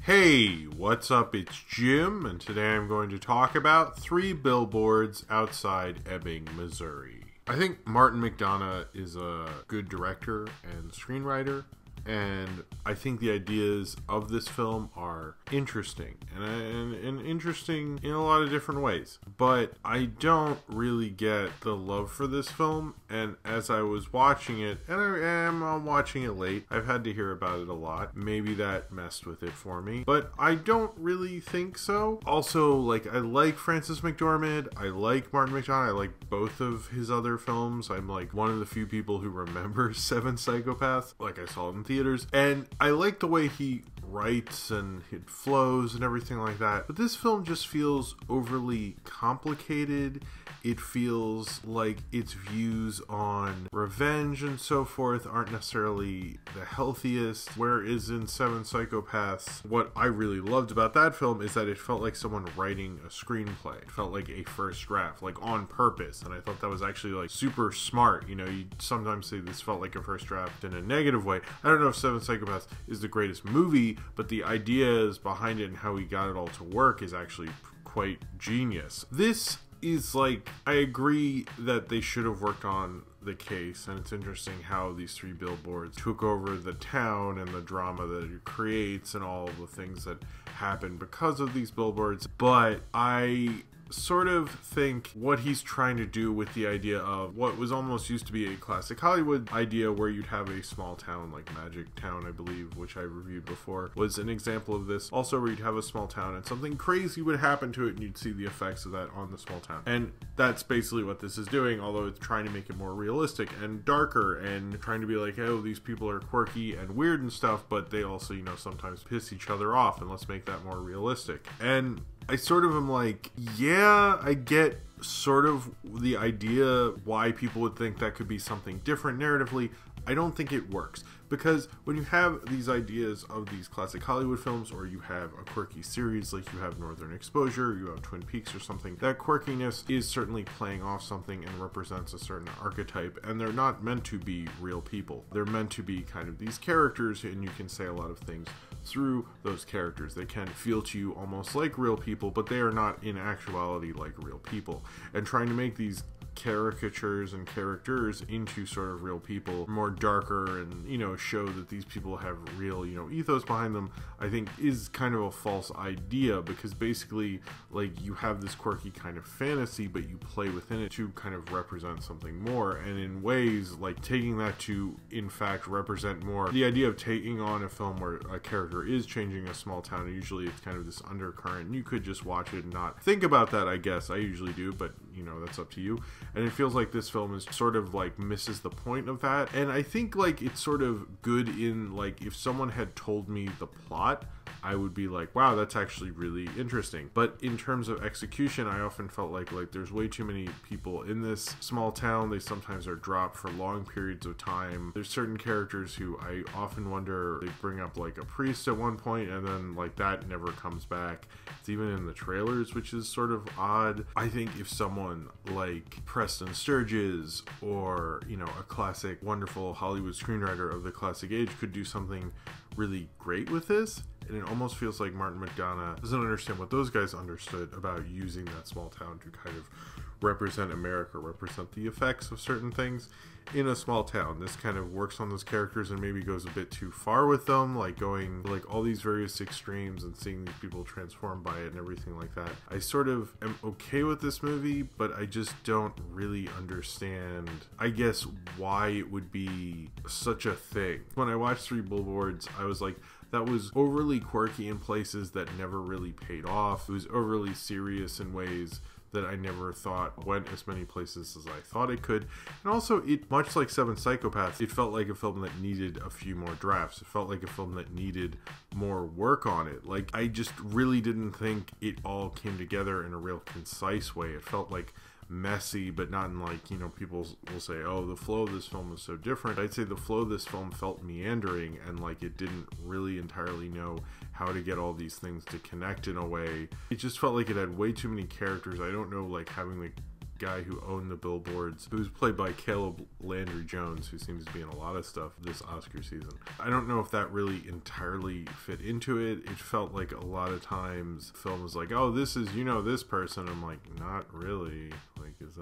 Hey, what's up? It's Jim, and today I'm going to talk about 3 billboards outside Ebbing, Missouri. I think Martin McDonagh is a good director and screenwriter, and I think the ideas of this film are interesting, and interesting in a lot of different ways. But I don't really get the love for this film, and as I was watching it, and I am watching it late, I've had to hear about it a lot. Maybe that messed with it for me, but I don't really think so. Also, I like Frances McDormand, I like Martin McDonagh, I like both of his other films. I'm one of the few people who remembers Seven Psychopaths, I saw it in theaters, and I like the way he writes and it flows and everything like that. But this film just feels overly complicated. It feels like its views on revenge and so forth aren't necessarily the healthiest. Whereas in Seven Psychopaths, what I really loved about that film is that it felt like someone writing a screenplay. It felt like a first draft, on purpose. And I thought that was actually super smart. You sometimes say this felt like a first draft in a negative way. I don't know if Seven Psychopaths is the greatest movie, but the ideas behind it and how he got it all to work is actually quite genius. This is I agree that they should have worked on the case, and it's interesting how these 3 billboards took over the town and the drama that it creates and all the things that happen because of these billboards. But I sort of think what he's trying to do with the idea of what was almost used to be a classic Hollywood idea where you'd have a small town like Magic Town, I believe, which I reviewed before, was an example of this. Also where you'd have a small town and something crazy would happen to it and you'd see the effects of that on the small town. And that's basically what this is doing, although it's trying to make it more realistic and darker and trying to be oh, these people are quirky and weird and stuff, but they also, sometimes piss each other off, and let's make that more realistic. And I sort of am yeah, I get sort of the idea why people would think that could be something different narratively. I don't think it works, because when you have these ideas of these classic Hollywood films, or you have a quirky series like you have Northern Exposure, you have Twin Peaks or something, that quirkiness is certainly playing off something and represents a certain archetype, and they're not meant to be real people. They're meant to be kind of these characters, and you can say a lot of things through those characters. They can feel to you almost like real people, but they are not in actuality like real people. And trying to make these caricatures and characters into sort of real people, more darker, and show that these people have real ethos behind them, I think is kind of a false idea, because basically you have this quirky kind of fantasy, but you play within it to kind of represent something more, and in ways taking that to in fact represent more the idea of taking on a film where a character is changing a small town, and usually it's kind of this undercurrent, and you could just watch it and not think about that. I guess I usually do, but that's up to you. And it feels like this film is sort of misses the point of that. And I think it's sort of good in if someone had told me the plot, I would be wow, that's actually really interesting. But in terms of execution, I often felt like there's way too many people in this small town. They sometimes are dropped for long periods of time. There's certain characters who I often wonder, they bring up a priest at one point, and then that never comes back. It's even in the trailers, which is sort of odd. I think if someone like Preston Sturges, or a classic wonderful Hollywood screenwriter of the classic age, could do something really great with this, and it almost feels like Martin McDonagh doesn't understand what those guys understood about using that small town to kind of represent America, represent the effects of certain things in a small town. This kind of works on those characters and maybe goes a bit too far with them, going all these various extremes and seeing these people transformed by it and everything like that. I sort of am okay with this movie, but I just don't really understand, I guess, why it would be such a thing. When I watched 3 billboards, I was that was overly quirky in places that never really paid off. It was overly serious in ways that I never thought went as many places as I thought it could. And also, it, much like Seven Psychopaths, it felt like a film that needed a few more drafts. It felt like a film that needed more work on it. I just really didn't think it all came together in a real concise way. It felt messy, but not in people will say, oh, the flow of this film is so different. I'd say the flow of this film felt meandering, and it didn't really entirely know how to get all these things to connect in a way. It just felt like it had way too many characters. I don't know, having guy who owned the Billboards, who's played by Caleb Landry Jones, who seems to be in a lot of stuff this Oscar season. I don't know if that really entirely fit into it. It felt like a lot of times the film was like, oh, this is, you know, this person. I'm like, not really. Like, is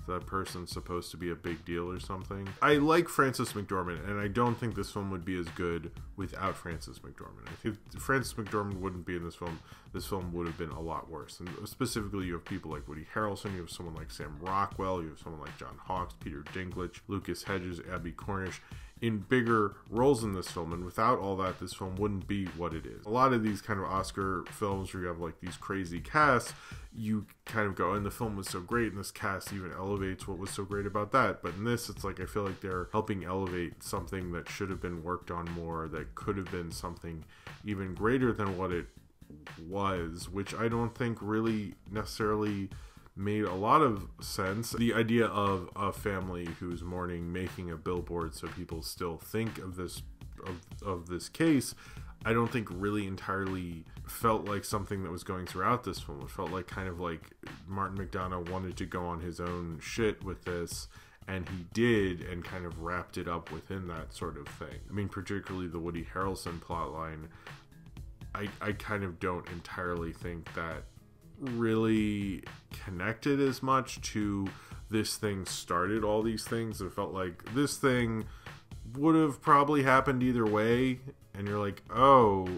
that person supposed to be a big deal or something? I like Frances McDormand, and I don't think this film would be as good without Frances McDormand. If Frances McDormand wouldn't be in this film would have been a lot worse. And specifically, you have people like Woody Harrelson, you have someone like Sam Rockwell, you have someone like John Hawkes, Peter Dinklage, Lucas Hedges, Abby Cornish, in bigger roles in this film, and without all that, this film wouldn't be what it is. A lot of these kind of Oscar films where you have like these crazy casts, you kind of go, and the film was so great, and this cast even elevates what was so great about that. But in this, it's like, I feel like they're helping elevate something that should have been worked on more, that could have been something even greater than what it was, which I don't think really necessarily made a lot of sense. The idea of a family who's mourning making a billboard so people still think of this case, I don't think really entirely felt like something that was going throughout this film. It felt like kind of like Martin McDonagh wanted to go on his own shit with this, and he did, and kind of wrapped it up within that sort of thing. I mean, particularly the Woody Harrelson plotline, I kind of don't entirely think that really connected as much to this thing started all these things. It felt like this thing would have probably happened either way, and you're like, oh,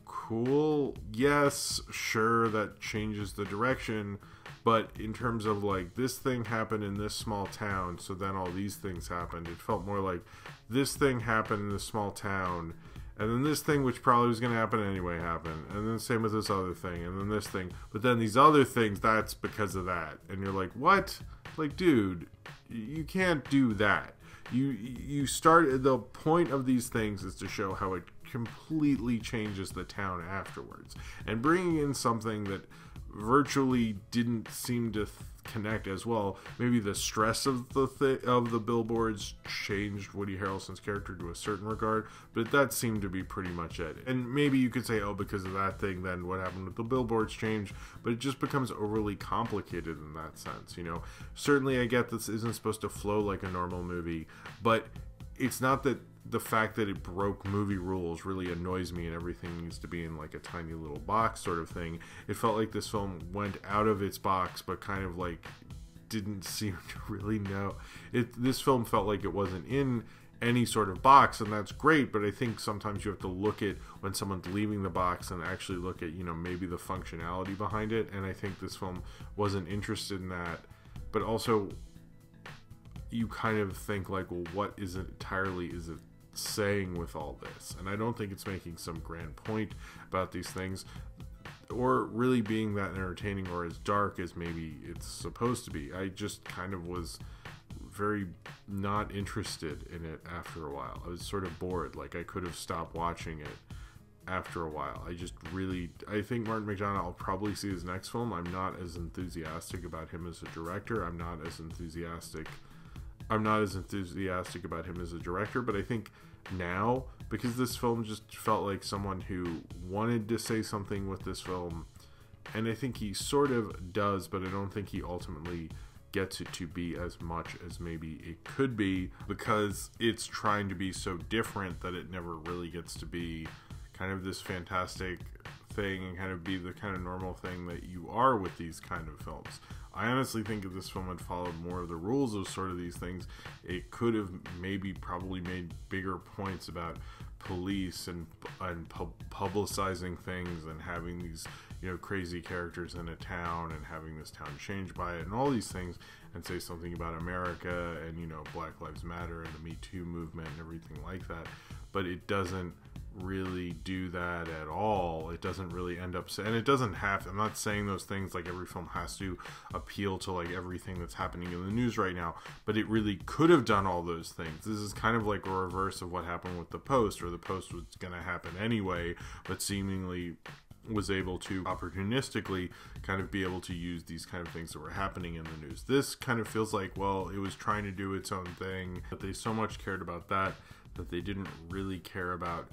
cool, yes, sure, that changes the direction, but in terms of like, this thing happened in this small town, so then all these things happened. It felt more like this thing happened in this small town, and then this thing, which probably was going to happen anyway, happened. And then same with this other thing. And then this thing. But then these other things, that's because of that. And you're like, what? Like, dude, you can't do that. You start, the point of these things is to show how it completely changes the town afterwards. And bringing in something that virtually didn't seem to connect as well. Maybe the stress of the billboards changed Woody Harrelson's character to a certain regard, but that seemed to be pretty much it. And maybe you could say, oh, because of that thing, then what happened with the billboards changed, but it just becomes overly complicated in that sense, you know? Certainly I get this isn't supposed to flow like a normal movie, but it's not that the fact that it broke movie rules really annoys me and everything needs to be in like a tiny little box sort of thing. It felt like this film went out of its box, but kind of like didn't seem to really know. This film felt like it wasn't in any sort of box, and that's great, but I think sometimes you have to look at when someone's leaving the box and actually look at, you know, maybe the functionality behind it, and I think this film wasn't interested in that. But also, you kind of think like, well, what is it saying with all this? And I don't think it's making some grand point about these things, or really being that entertaining or as dark as maybe it's supposed to be. I just kind of was very not interested in it after a while. I was sort of bored. Like, I could have stopped watching it after a while. I think Martin McDonagh, I'll probably see his next film. I'm not as enthusiastic about him as a director. I'm not as enthusiastic about him as a director, but I think now, because this film just felt like someone who wanted to say something with this film, and I think he sort of does, but I don't think he ultimately gets it to be as much as maybe it could be, because it's trying to be so different that it never really gets to be kind of this fantastic thing and kind of be the kind of normal thing that you are with these kind of films. I honestly think if this film had followed more of the rules of sort of these things, it could have probably made bigger points about police and publicizing things and having these, you know, crazy characters in a town and having this town changed by it and all these things, and say something about America and, you know, Black Lives Matter and the Me Too movement and everything like that. But it doesn't really do that at all. It doesn't really end up, and it doesn't have to. I'm not saying those things like every film has to appeal to like everything that's happening in the news right now, but it really could have done all those things. This is kind of like a reverse of what happened with The Post, or The Post was going to happen anyway, but seemingly was able to opportunistically kind of be able to use these kind of things that were happening in the news. This kind of feels like, well, it was trying to do its own thing, but they so much cared about that they didn't really care about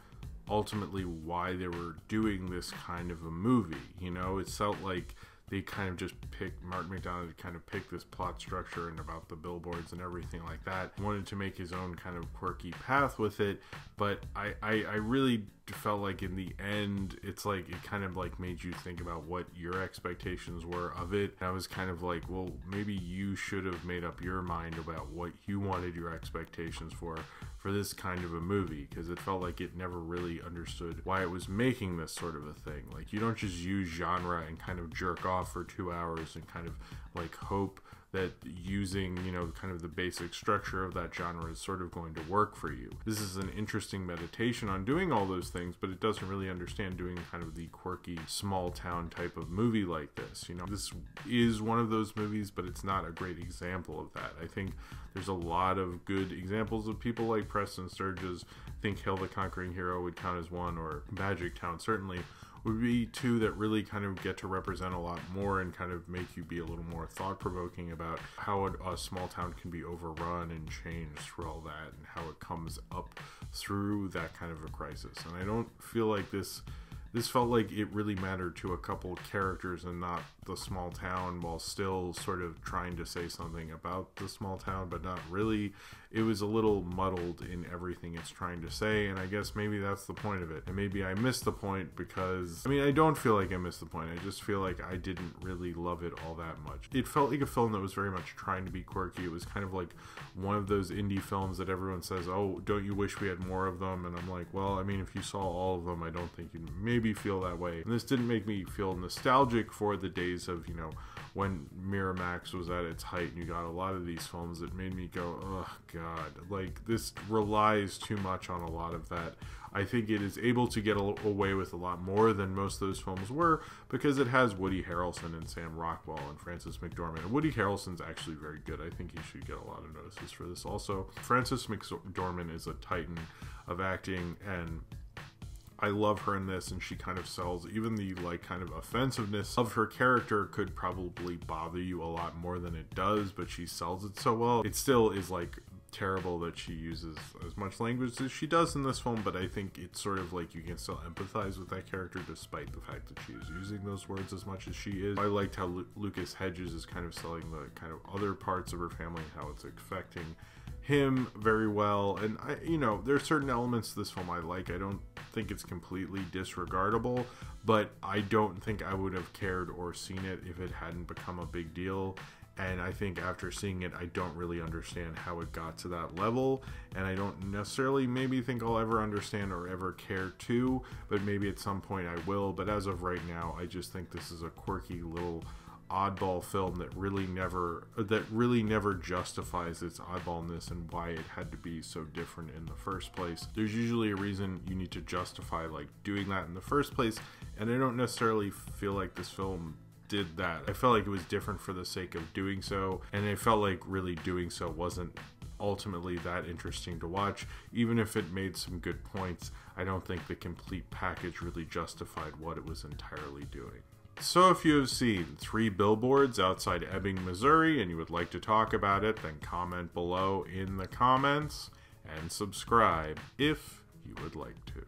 ultimately why they were doing this kind of a movie. You know, it felt like they kind of just picked, Martin McDonagh kind of picked this plot structure and about the billboards and everything like that. Wanted to make his own kind of quirky path with it, but I really felt like in the end, it's like it kind of like made you think about what your expectations were of it. And I was kind of like, well, maybe you should have made up your mind about what you wanted your expectations for this kind of a movie, because it felt like it never really understood why it was making this sort of a thing. Like, you don't just use genre and kind of jerk off for 2 hours and kind of like hope that using, you know, kind of the basic structure of that genre is sort of going to work for you. This is an interesting meditation on doing all those things, but it doesn't really understand doing kind of the quirky small town type of movie like this. You know, this is one of those movies, but it's not a great example of that. I think there's a lot of good examples of people like Preston Sturges. I think Hail the Conquering Hero would count as one, or Magic Town certainly would be two that really kind of get to represent a lot more and kind of make you be a little more thought-provoking about how a small town can be overrun and changed through all that, and how it comes up through that kind of a crisis. And I don't feel like this felt like it really mattered to a couple characters and not the small town, while still sort of trying to say something about the small town, but not really. It was a little muddled in everything it's trying to say, and I guess maybe that's the point of it. And maybe I missed the point, because, I mean, I don't feel like I missed the point. I just feel like I didn't really love it all that much. It felt like a film that was very much trying to be quirky. It was kind of like one of those indie films that everyone says, oh, don't you wish we had more of them? And I'm like, well, I mean, if you saw all of them, I don't think you'd maybe feel that way. And this didn't make me feel nostalgic for the days of, you know, when Miramax was at its height, and you got a lot of these films that made me go, oh god, like, this relies too much on a lot of that. I think it is able to get away with a lot more than most of those films were, because it has Woody Harrelson and Sam Rockwell and Frances McDormand. And Woody Harrelson's actually very good. I think he should get a lot of notices for this also. Frances McDormand is a titan of acting, and I love her in this, and she kind of sells, even the like kind of offensiveness of her character could probably bother you a lot more than it does, but she sells it so well. It still is like terrible that she uses as much language as she does in this film, but I think it's sort of like you can still empathize with that character despite the fact that she is using those words as much as she is. I liked how Lucas Hedges is kind of selling the kind of other parts of her family and how it's affecting him very well. And I, you know, there's certain elements to this film I like. I don't think it's completely disregardable, but I don't think I would have cared or seen it if it hadn't become a big deal. And I think after seeing it, I don't really understand how it got to that level, and I don't necessarily maybe think I'll ever understand or ever care to, but maybe at some point I will. But as of right now, I just think this is a quirky little oddball film that really never justifies its oddballness and why it had to be so different in the first place. There's usually a reason you need to justify like doing that in the first place, and I don't necessarily feel like this film did that. I felt like it was different for the sake of doing so, and I felt like really doing so wasn't ultimately that interesting to watch. Even if it made some good points, I don't think the complete package really justified what it was entirely doing. So if you have seen 3 Billboards outside Ebbing, Missouri, and you would like to talk about it, then comment below in the comments and subscribe if you would like to.